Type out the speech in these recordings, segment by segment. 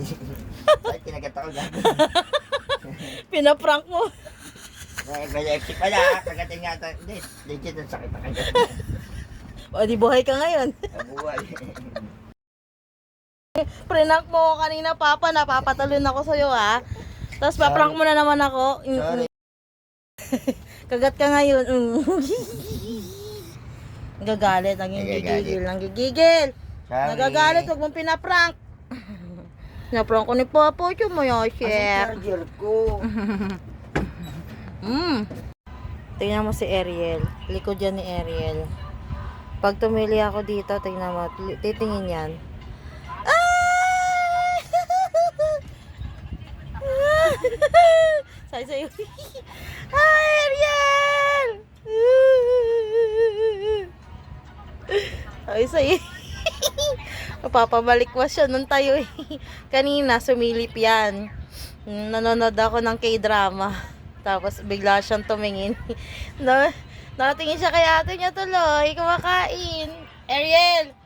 Ay, kinagat ako gagawin. Pinaprank mo. May exit pala, kagatin nga ito. Hindi, legit ang sakit ang kagat. O, di buhay ka ngayon. Nabuhay. Prank mo ako kanina, Papa. Napapatalon ako sa'yo, ha? Tapos paprank mo na naman ako. Sorry. Kagat ka ngayon. Nagagalit, nanggigigil. Sorry. Nagagalit, huwag mong pinaprank. Pinaprank ko ni Papa, yung maya Asan share. charger ko? Tingnan mo si Ariel. Likod yan ni Ariel. Pag tumili ako dito, tingnan mo. Titingin yan. Say sa'yo. Hi, Ariel! Ay, sa'yo. Papabalik-was siya nun tayo eh. Kanina, sumilip yan. Nanonood ako ng K-drama. Tapos, bigla siyang tumingin. Nakatingin siya kay ate niya tuloy. Kumakain. Ariel!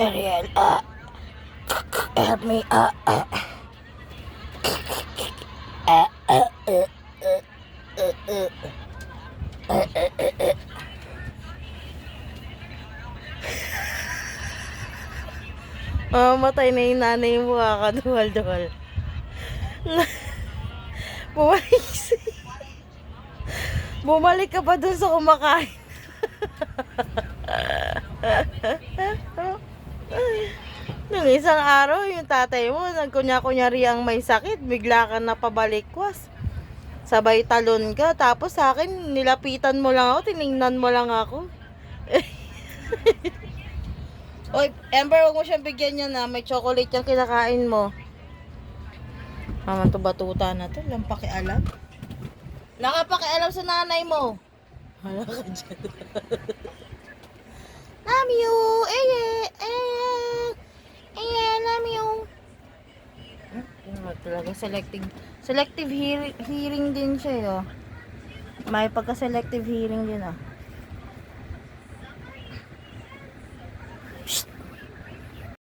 Ariel, help me, matay na yung nanay mo, kakaduhal-duhal. Bumalik ka pa dun sa kumakain. Nung isang araw, yung tatay mo, nagkunya-kunyari ang may sakit, bigla ka napabalikwas. Sabay talon ka, tapos sa akin, nilapitan mo lang ako, tiningnan mo lang ako. Oy, Ember, huwag mo siyang bigyan niya na may chocolate yung kinakain mo. Batuta na to, lang pakialam. Nakapakialam sa nanay mo. Hala ka dyan. Love you! Love you! Talaga, selective hearing din siya, oh. May pagka-selective hearing din, ah.